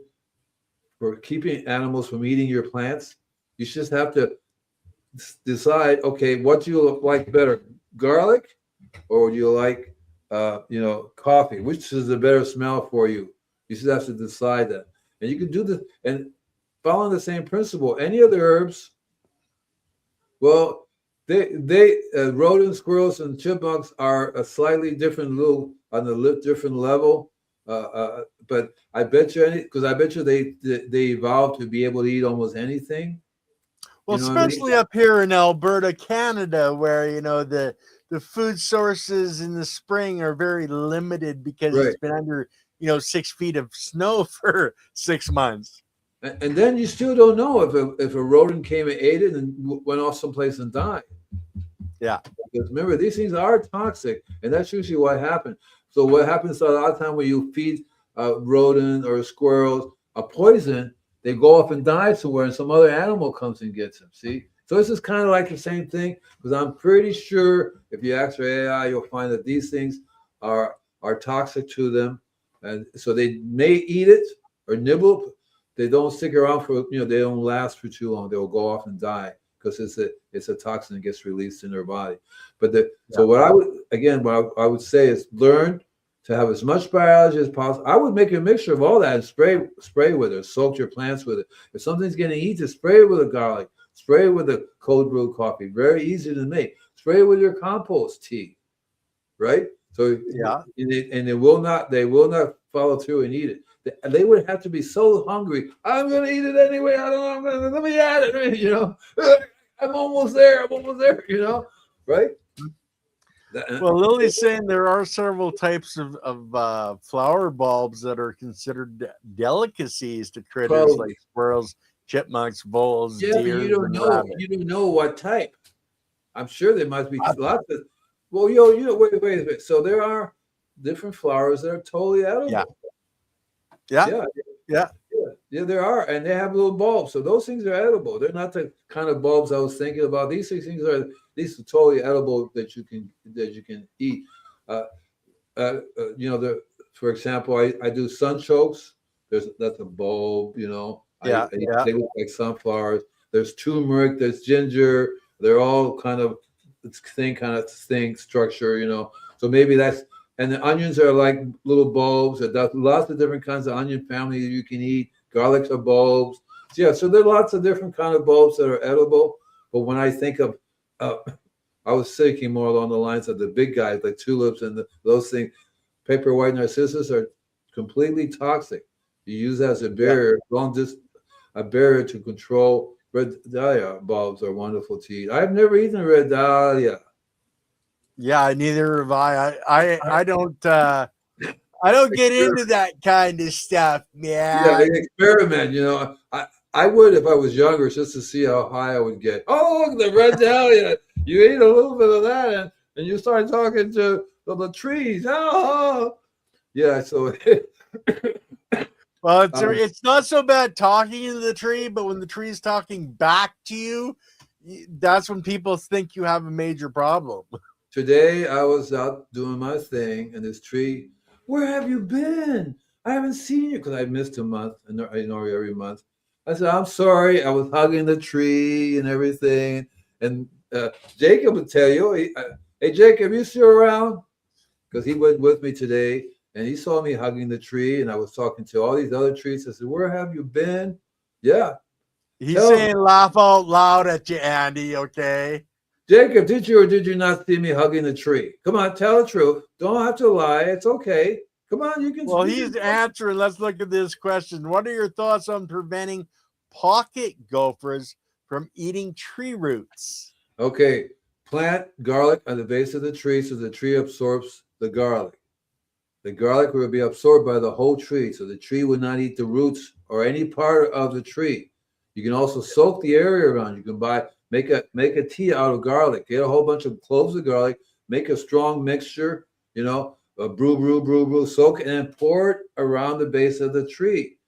for keeping animals from eating your plants. You just have to decide, okay, what do you like better, garlic, or do you like coffee? Which is a better smell for you? You just have to decide that. And you can do this and following the same principle. Any of the herbs, well, they rodents, squirrels, and chipmunks are a slightly different different level. But I bet you they evolved to be able to eat almost anything. Well, especially up here in Alberta, Canada, where the food sources in the spring are very limited because it's been under 6 feet of snow for 6 months. And then you still don't know if a rodent came and ate it and went off someplace and died. Yeah. Because remember, these things are toxic, and that's usually what happens. So what happens a lot of time when you feed a rodent or squirrels a poison, they go off and die somewhere, and some other animal comes and gets them. See? So this is kind of like the same thing, because I'm pretty sure if you ask for AI, you'll find that these things are toxic to them. And so they may eat it or nibble. They don't stick around for, they don't last for too long. They'll go off and die because it's a toxin that gets released in their body. But so what I would say is learn to have as much biology as possible. I would make a mixture of all that and spray with it, soak your plants with it. If something's getting eaten, spray it with a garlic, spray it with a cold brew coffee. Very easy to make. Spray it with your compost tea, right? So and they will not follow through and eat it. They would have to be so hungry. I'm going to eat it anyway. I don't know. Let me add it. I'm almost there. Right? Well, Lily's saying there are several types of flower bulbs that are considered delicacies to critters like squirrels, chipmunks, voles, deer. You don't know what type. I'm sure there must be lots of. Well, wait a minute. So there are different flowers that are totally edible. Yeah, there are, and they have little bulbs. So those things are edible. They're not the kind of bulbs I was thinking about. These are totally edible that you can eat. For example, I do sunchokes. That's a bulb. They look like sunflowers. There's turmeric. There's ginger. They're all kind of thing structure. So maybe that's. And the onions are like little bulbs. There's lots of different kinds of onion family that you can eat. Garlics are bulbs. So there are lots of different kind of bulbs that are edible. But when I think of, I was thinking more along the lines of the big guys like tulips and those things. Paper white narcissus are completely toxic. You use that as a barrier, a barrier to control. Red dahlia bulbs are wonderful to eat. I've never eaten a red dahlia. Yeah, neither have I. I don't get into that kind of stuff, man. Yeah, experiment. I would if I was younger, just to see how high I would get. Oh, look, the red dahlia. You eat a little bit of that, and you start talking to the trees. Oh, Yeah. So Well, um, it's not so bad talking to the tree, but when the tree is talking back to you, that's when people think you have a major problem. today I was out doing my thing, and this tree. Where have you been? I haven't seen you because I missed a month, and I know every month. I said, I'm sorry. I was hugging the tree and everything. And Jacob would tell you, hey, Jacob, you still around? Because he went with me today, and he saw me hugging the tree, and I was talking to all these other trees. I said, where have you been? Yeah, He's tell me. saying laugh out loud at you, Andy, okay? Jacob, did you or did you not see me hugging the tree? Come on, tell the truth. Don't have to lie. It's okay. Come on, you can. Well, You can he's answering. Let's look at this question. What are your thoughts on preventing pocket gophers from eating tree roots? Okay, plant garlic on the base of the tree so the tree absorbs the garlic. The garlic will be absorbed by the whole tree, so the tree will not eat the roots or any part of the tree. You can also soak the area around. You can make a tea out of garlic. Get a whole bunch of cloves of garlic, make a strong mixture, brew, soak it, and then pour it around the base of the tree.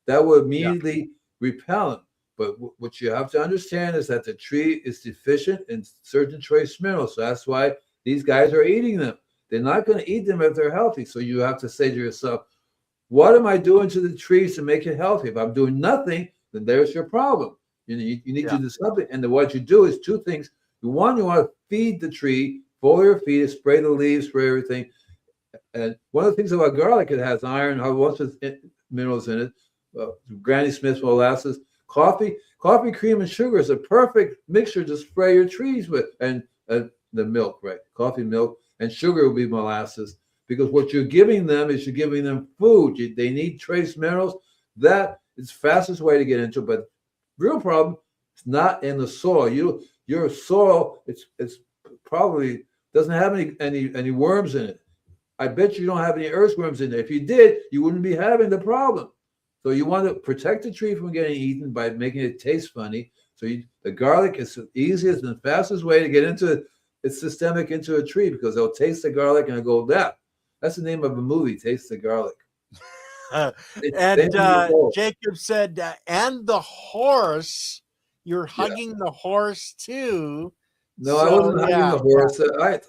That will Yeah, immediately repel them. But what you have to understand is that the tree is deficient in certain trace minerals. So that's why these guys are eating them. They're not going to eat them if they're healthy. So you have to say to yourself, what am I doing to the trees to make it healthy? If I'm doing nothing, then there's your problem. You need to yeah, do something. And then what you do is two things. One, you want to feed the tree, foliar feed it, spray the leaves, spray everything. And one of the things about garlic, it has iron, lots of minerals in it. Granny Smith molasses, coffee cream, and sugar is a perfect mixture to spray your trees with, and the milk, right? Coffee milk and sugar will be molasses because what you're giving them is you're giving them food. They need trace minerals. That is the fastest way to get into it. But real problem is not in the soil. Your soil it's probably doesn't have any worms in it. I bet you don't have any earthworms in there. If you did, you wouldn't be having the problem. So you want to protect the tree from getting eaten by making it taste funny. So the garlic is the easiest and fastest way to get into it's systemic into a tree because they'll taste the garlic and they'll go, that. That's the name of a movie, Taste the Garlic. and Same result. Jacob said, and the horse, you're Yeah. hugging the horse too. No, I So wasn't hugging yeah, the horse.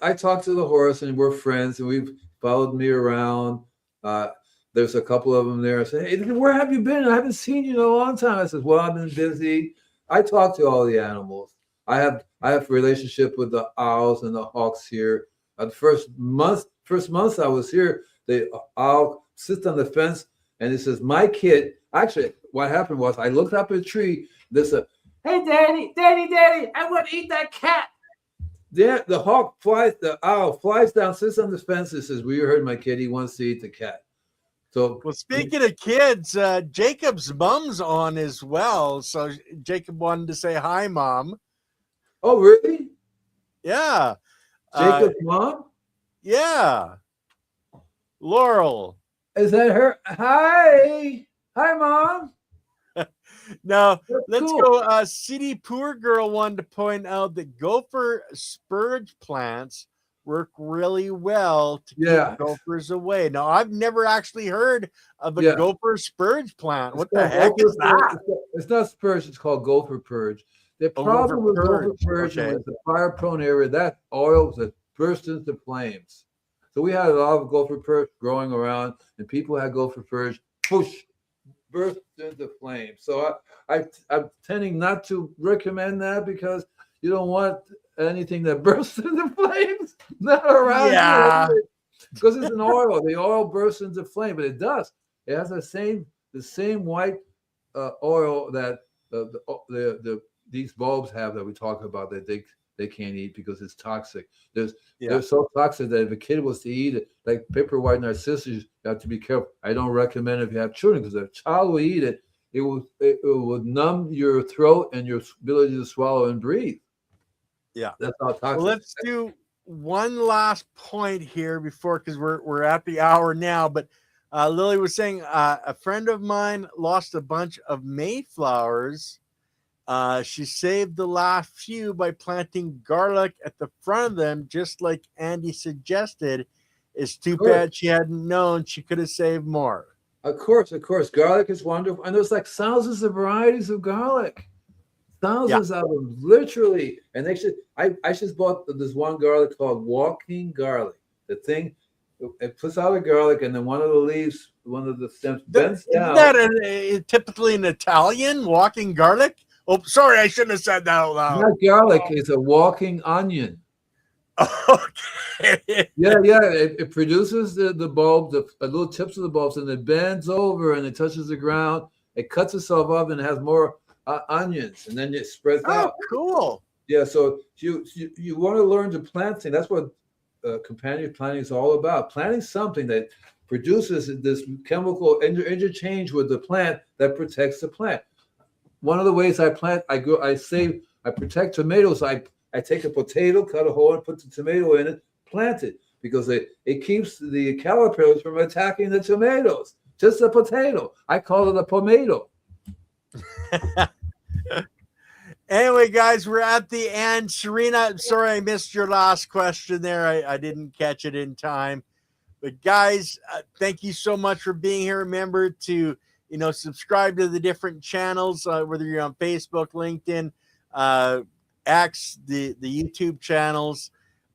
I talked to the horse and we're friends and we've followed me around. Uh, there's a couple of them there. I said, hey, where have you been? I haven't seen you in a long time. I said, well, I've been busy. I talk to all the animals. I have a relationship with the owls and the hawks here. The first month I was here, the owl sits on the fence and it says, my kid. Actually, what happened was I looked up at a tree. There's a, hey, daddy, I want to eat that cat. The owl flies down, sits on the fence, and says, "We heard my kid. He wants to eat the cat." So, well, speaking of kids, Jacob's mom's on as well. So Jacob wanted to say hi, mom. oh really? Yeah, uh, Jacob's mom? yeah, Laurel. Is that her? Hi, mom. Now That's let's cool. go. City Poor Girl wanted to point out that gopher spurge plants work really well to keep Yeah, gophers away. Now I've never actually heard of a yeah. gopher spurge plant. It's What the called heck gopher is purge. that? It's not spurge. It's called gopher purge. The Oh, gopher problem with gopher purge. purge and Okay. with the fire-prone area, that oil that burst into flames. So we had a lot of gopher purge growing around, and people had gopher purge. Push burst into flames. So I'm tending not to recommend that because you don't want anything that bursts into flames not around you Yeah. because it's an oil. The oil bursts into flame, but it does. It has the same white oil that these bulbs have that we talk about that they can't eat because it's toxic. Yeah. They're so toxic that if a kid was to eat it, like paper white narcissus, you have to be careful. I don't recommend if you have children because if a child will eat it, it will numb your throat and your ability to swallow and breathe. Yeah. That's how Well, toxic. let's do one last point here before, because we're at the hour now. But Lily was saying a friend of mine lost a bunch of Mayflowers. She saved the last few by planting garlic at the front of them, just like Andy suggested. It's too Of course. bad she hadn't known. She could have saved more. Of course. Garlic is wonderful. And there's like thousands of varieties of garlic. Thousands of them, literally. And I just bought this one garlic called walking garlic. The thing, it puts out a garlic, and then one of the leaves, one of the stems bends down. Isn't that typically an Italian walking garlic? Oh, sorry, I shouldn't have said that out loud. Not garlic, it's a walking onion. Okay. Yeah. It produces the bulb, the little tips of the bulbs, and it bends over and it touches the ground. It cuts itself up and it has more onions, and then it spreads out. Cool. Yeah, so you want to learn to plant things. That's what companion planting is all about. Planting something that produces this chemical interchange with the plant that protects the plant. One of the ways I plant, I protect tomatoes. I take a potato, cut a hole, and put the tomato in it, plant it, because it keeps the caterpillars from attacking the tomatoes. Just a potato. I call it a pomato. Anyway, guys, we're at the end. Serena, sorry I missed your last question there. I didn't catch it in time. But guys, thank you so much for being here. Remember to, subscribe to the different channels, whether you're on Facebook, LinkedIn, X, the YouTube channels.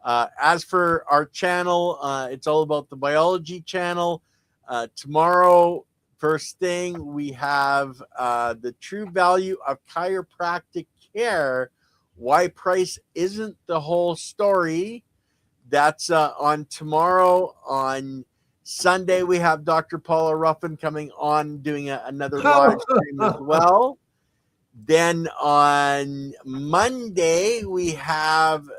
As for our channel, it's all about the biology channel. Tomorrow, first thing, we have the true value of chiropractic care, why price isn't the whole story. That's on tomorrow. On Sunday, we have Dr. Paula Ruffin coming on doing another live stream as well. Then on Monday, we have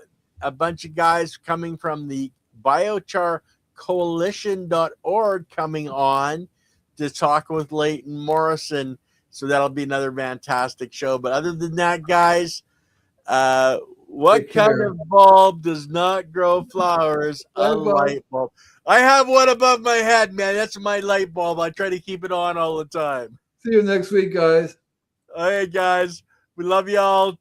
a bunch of guys coming from the biocharcoalition.org coming on to talk with Leighton Morrison. So that'll be another fantastic show. But other than that, guys, what kind of bulb does not grow flowers? A light bulb. I have one above my head, man. That's my light bulb. I try to keep it on all the time. See you next week, guys. All right, guys. We love y'all.